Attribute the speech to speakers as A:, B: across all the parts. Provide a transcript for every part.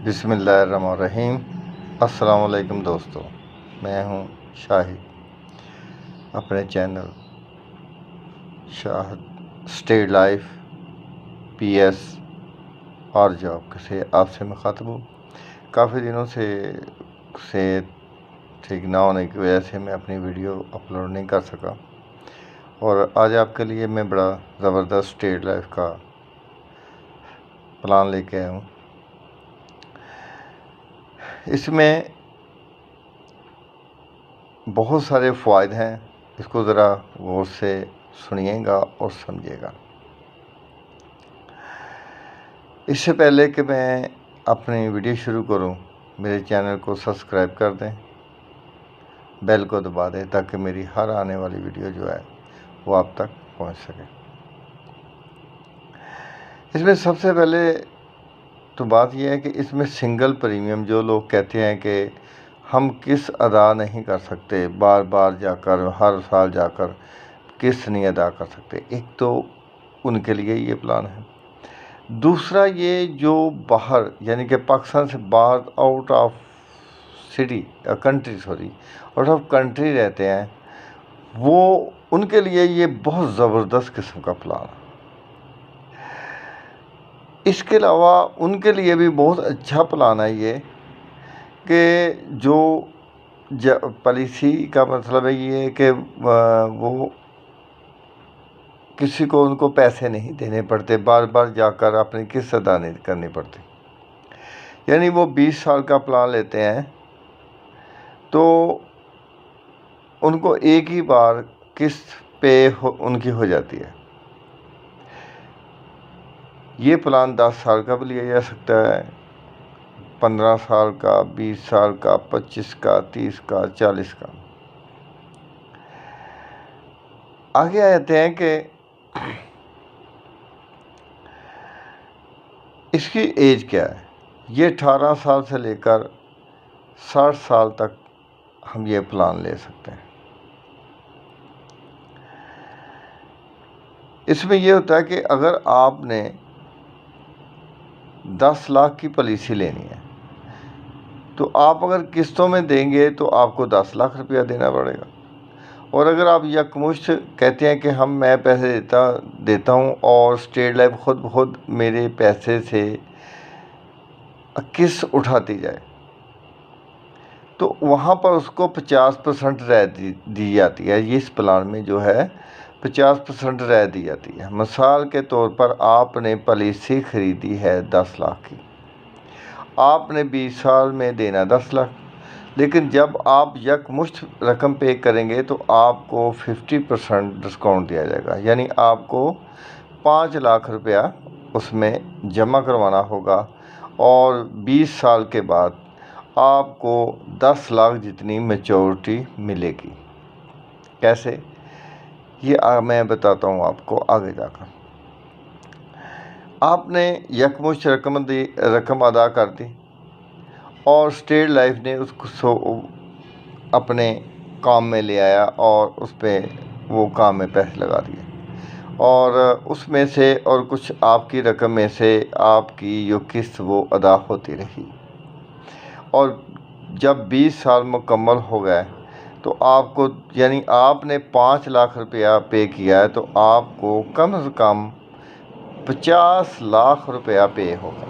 A: بسم اللہ الرحمن الرحیم۔ السلام علیکم دوستو، میں ہوں شاہد، اپنے چینل شاہد اسٹیٹ لائف پی ایس اور جاب سے آپ سے مخاطب ہوں۔ کافی دنوں سے ٹھیک نہ ہونے کی وجہ سے میں اپنی ویڈیو اپلوڈ نہیں کر سکا، اور آج آپ کے لیے میں بڑا زبردست اسٹیٹ لائف کا پلان لے کے آیا ہوں۔ اس میں بہت سارے فوائد ہیں، اس کو ذرا غور سے سنیے گا اور سمجھیے گا۔ اس سے پہلے کہ میں اپنی ویڈیو شروع کروں، میرے چینل کو سبسکرائب کر دیں، بیل کو دبا دیں تاکہ میری ہر آنے والی ویڈیو جو ہے وہ آپ تک پہنچ سکے۔ اس میں سب سے پہلے تو بات یہ ہے کہ اس میں سنگل پریمیم، جو لوگ کہتے ہیں کہ ہم قسط ادا نہیں کر سکتے، بار بار جا کر ہر سال جا کر قسط نہیں ادا کر سکتے، ایک تو ان کے لیے یہ پلان ہے۔ دوسرا یہ جو باہر یعنی کہ پاکستان سے باہر آؤٹ آف کنٹری رہتے ہیں، وہ ان کے لیے یہ بہت زبردست قسم کا پلان ہے۔ اس کے علاوہ ان کے لیے بھی بہت اچھا پلان ہے یہ کہ جو پالیسی کا مطلب ہے یہ کہ وہ کسی کو ان کو پیسے نہیں دینے پڑتے، بار بار جا کر اپنی قسط ادا نہیں کرنی پڑتی۔ یعنی وہ 20 سال کا پلان لیتے ہیں تو ان کو ایک ہی بار قسط پے ان کی ہو جاتی ہے۔ یہ پلان 10 سال کا بھی لیا جا سکتا ہے، 15 سال کا، 20 سال کا، 25 کا، 30 کا، 40 کا۔ آگے آتے ہیں کہ اس کی ایج کیا ہے۔ یہ 18 سال سے لے کر 60 سال تک ہم یہ پلان لے سکتے ہیں۔ اس میں یہ ہوتا ہے کہ اگر آپ نے 10 لاکھ کی پالیسی لینی ہے تو آپ اگر قسطوں میں دیں گے تو آپ کو 10 لاکھ روپیہ دینا پڑے گا، اور اگر آپ یکمشت کہتے ہیں کہ میں پیسے دیتا ہوں اور اسٹیٹ لائف خود بخود میرے پیسے سے قسط اٹھاتی جائے، تو وہاں پر اس کو 50% رعایت دی جاتی ہے۔ اس پلان میں جو ہے 50% رعایت دی جاتی ہے۔ مثال کے طور پر آپ نے پالیسی خریدی ہے 10 لاکھ کی، آپ نے 20 سال میں دینا 10 لاکھ، لیکن جب آپ یکمشت رقم پے کریں گے تو آپ کو 50% ڈسکاؤنٹ دیا جائے گا، یعنی آپ کو 5 لاکھ روپیہ اس میں جمع کروانا ہوگا، اور 20 سال کے بعد آپ کو 10 لاکھ جتنی میچورٹی ملے گی۔ کیسے؟ یہ میں بتاتا ہوں آپ کو آگے جا کر۔ آپ نے یکمشت رقم ادا کر دی اور اسٹیٹ لائف نے اس کو اپنے کام میں لے آیا اور اس پہ وہ کام میں پیسے لگا دیے، اور اس میں سے اور کچھ آپ کی رقم میں سے آپ کی جو قسط وہ ادا ہوتی رہی، اور جب 20 سال مکمل ہو گئے تو آپ کو یعنی آپ نے 5 لاکھ روپیہ پے کیا ہے تو آپ کو کم از کم 50 لاکھ روپیہ پے ہوگا۔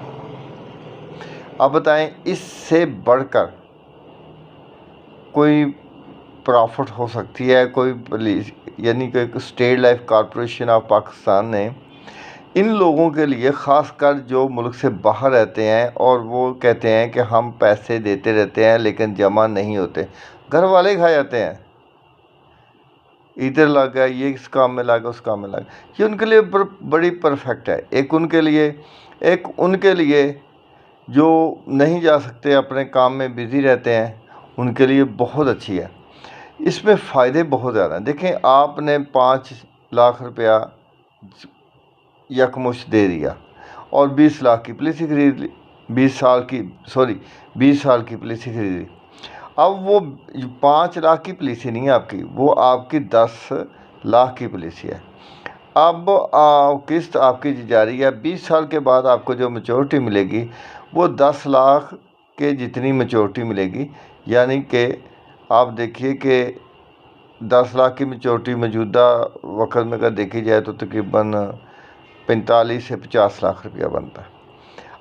A: اب بتائیں اس سے بڑھ کر کوئی پرافٹ ہو سکتی ہے؟ یعنی کہ state life corporation of Pakistan نے ان لوگوں کے لیے، خاص کر جو ملک سے باہر رہتے ہیں اور وہ کہتے ہیں کہ ہم پیسے دیتے رہتے ہیں لیکن جمع نہیں ہوتے، گھر والے کھا جاتے ہیں، ادھر لگ گیا، یہ اس کام میں لگ گیا، اس کام میں لگ گیا، یہ ان کے لیے بڑی پرفیکٹ ہے۔ ایک ان کے لیے جو نہیں جا سکتے، اپنے کام میں بزی رہتے ہیں، ان کے لیے بہت اچھی ہے۔ اس میں فائدے بہت زیادہ ہیں۔ دیکھیں، آپ نے 5 لاکھ روپیہ یکمشت دے دیا اور 20 لاکھ کی پالیسی خرید لی، 20 سال کی پالیسی خرید لی۔ اب وہ 5 لاکھ کی پالیسی نہیں ہے آپ کی، وہ آپ کی 10 لاکھ کی پالیسی ہے۔ اب قسط آپ کی جاری ہے، 20 سال کے بعد آپ کو جو میچورٹی ملے گی وہ 10 لاکھ کے جتنی میچورٹی ملے گی، یعنی کہ آپ دیکھیے کہ 10 لاکھ کی میچورٹی موجودہ وقت میں اگر دیکھی جائے تو تقریباً 45 سے 50 لاکھ روپیہ بنتا ہے۔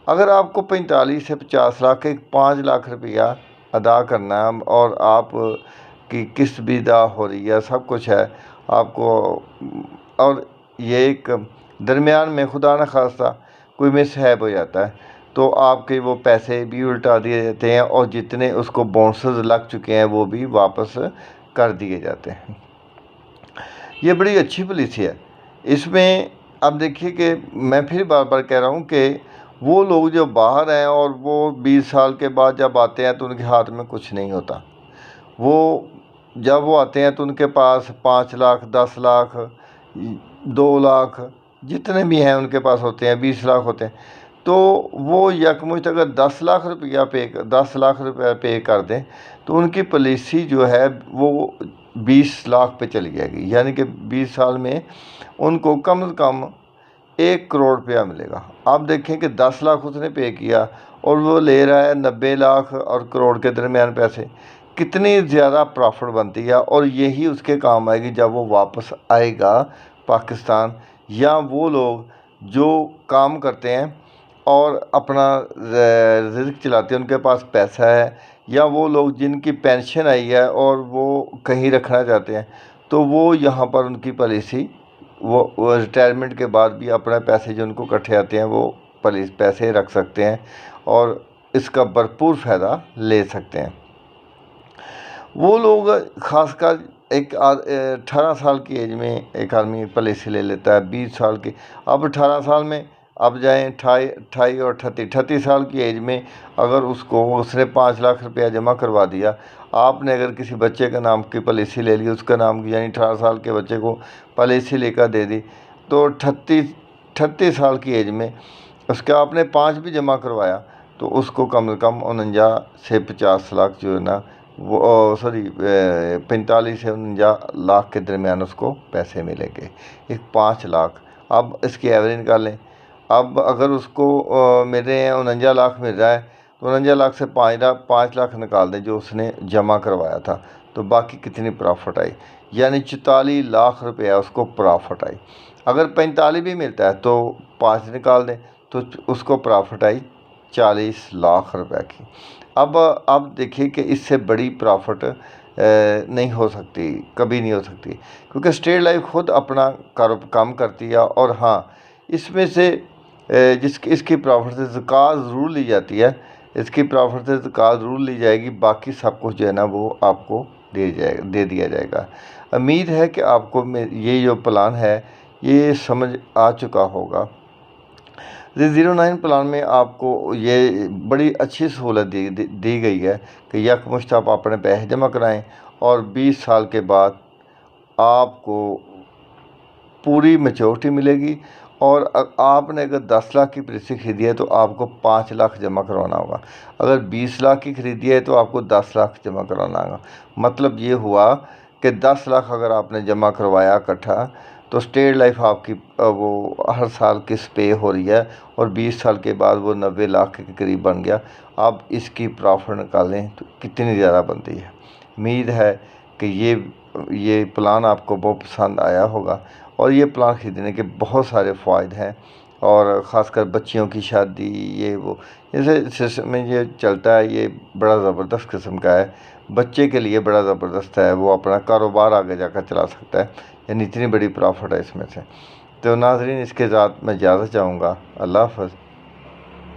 A: اگر آپ کو 45 سے 50 لاکھ کے 5 لاکھ روپیہ ادا کرنا ہے اور آپ کی قسط بھی ادا ہو رہی ہے، سب کچھ ہے آپ کو، اور یہ ایک درمیان میں خدا نہ خواستہ کوئی مسہیب ہو جاتا ہے تو آپ کے وہ پیسے بھی الٹا دیے جاتے ہیں اور جتنے اس کو بونسز لگ چکے ہیں وہ بھی واپس کر دیے جاتے ہیں۔ یہ بڑی اچھی پالیسی ہے۔ اس میں اب دیکھیے کہ میں پھر بار بار کہہ رہا ہوں کہ وہ لوگ جو باہر ہیں اور وہ 20 سال کے بعد جب آتے ہیں تو ان کے ہاتھ میں کچھ نہیں ہوتا، وہ جب وہ آتے ہیں تو ان کے پاس 5 لاکھ 10 لاکھ 2 لاکھ جتنے بھی ہیں ان کے پاس ہوتے ہیں، 20 لاکھ ہوتے ہیں، تو وہ یکمشت اگر 10 لاکھ روپیہ پے کر دیں تو ان کی پالیسی جو ہے وہ 20 لاکھ پہ چلی جائے گی، یعنی کہ 20 سال میں ان کو کم از کم 1 کروڑ روپیہ ملے گا۔ آپ دیکھیں کہ 10 لاکھ اس نے پے کیا اور وہ لے رہا ہے 90 لاکھ اور کروڑ کے درمیان پیسے، کتنی زیادہ پرافٹ بنتی ہے، اور یہی اس کے کام آئے گی جب وہ واپس آئے گا پاکستان، یا وہ لوگ جو کام کرتے ہیں اور اپنا رزق چلاتے ہیں، ان کے پاس پیسہ ہے، یا وہ لوگ جن کی پینشن آئی ہے اور وہ کہیں رکھنا چاہتے ہیں تو وہ یہاں پر ان کی پالیسی وہ ریٹائرمنٹ کے بعد بھی اپنے پیسے جو ان کو کٹھے آتے ہیں وہ پیسے رکھ سکتے ہیں اور اس کا بھرپور فائدہ لے سکتے ہیں۔ وہ لوگ خاص کر 18 سال کی ایج میں ایک آدمی پالیسی لے لیتا ہے، 20 سال کی، اب 18 سال میں اب جائیں 28 اور 38 سال کی ایج میں اگر اس نے 5 لاکھ روپیہ جمع کروا دیا، آپ نے اگر کسی بچے کا نام کی پالیسی لے لی، اس کا نام یعنی 18 سال کے بچے کو پالیسی لے کر دے دی، تو 38 سال کی ایج میں اس کا آپ نے 5 بھی جمع کروایا تو اس کو کم از کم 49 سے 50 لاکھ جو ہے نا وہ 45 سے 49 لاکھ کے درمیان اس کو پیسے ملیں گے، 5 لاکھ۔ اب اس کی ایوریج نکالیں، اب اگر اس کو مل رہے ہیں 49 لاکھ مل رہا ہے تو 49 لاکھ سے 5 لاکھ نکال دیں جو اس نے جمع کروایا تھا، تو باقی کتنی پرافٹ آئی، یعنی 44 لاکھ روپیہ اس کو پرافٹ آئی۔ اگر 45 بھی ملتا ہے تو 5 نکال دیں تو اس کو پرافٹ آئی 40 لاکھ روپے کی۔ اب دیکھیے کہ اس سے بڑی پرافٹ نہیں ہو سکتی، کبھی نہیں ہو سکتی، کیونکہ اسٹیٹ لائف خود اپنا کام کرتی ہے، اور ہاں اس میں سے اس کی پرافٹ سے زکوٰۃ ضرور لی جاتی ہے، اس کی پرافٹ سے زکوٰۃ ضرور لی جائے گی، باقی سب کچھ جو ہے نا وہ آپ کو دے دیا جائے گا۔ امید ہے کہ آپ کو یہ جو پلان ہے یہ سمجھ آ چکا ہوگا۔ 09 پلان میں آپ کو یہ بڑی اچھی سہولت دی گئی ہے کہ یکمشت آپ اپنے پیسے جمع کرائیں اور 20 سال کے بعد آپ کو پوری میچورٹی ملے گی، اور آپ نے اگر 10 لاکھ کی پالیسی خریدی ہے تو آپ کو 5 لاکھ جمع کروانا ہوگا، اگر 20 لاکھ کی خریدی ہے تو آپ کو 10 لاکھ جمع کروانا ہوگا۔ مطلب یہ ہوا کہ 10 لاکھ اگر آپ نے جمع کروایا اکٹھا تو اسٹیٹ لائف آپ کی وہ ہر سال قسط پے ہو رہی ہے، اور 20 سال کے بعد وہ 90 لاکھ کے قریب بن گیا۔ آپ اس کی پرافٹ نکالیں تو کتنی زیادہ بنتی ہے۔ امید ہے کہ یہ پلان آپ کو بہت پسند آیا ہوگا، اور یہ پلان خریدنے کے بہت سارے فوائد ہیں، اور خاص کر بچیوں کی شادی یہ وہ جیسے سسٹم میں یہ چلتا ہے، یہ بڑا زبردست قسم کا ہے، بچے کے لیے بڑا زبردست ہے، وہ اپنا کاروبار آگے جا کر چلا سکتا ہے، یعنی اتنی بڑی پرافٹ ہے اس میں سے۔ تو ناظرین اس کے ساتھ میں اجازت چاہوں گا، اللہ حافظ۔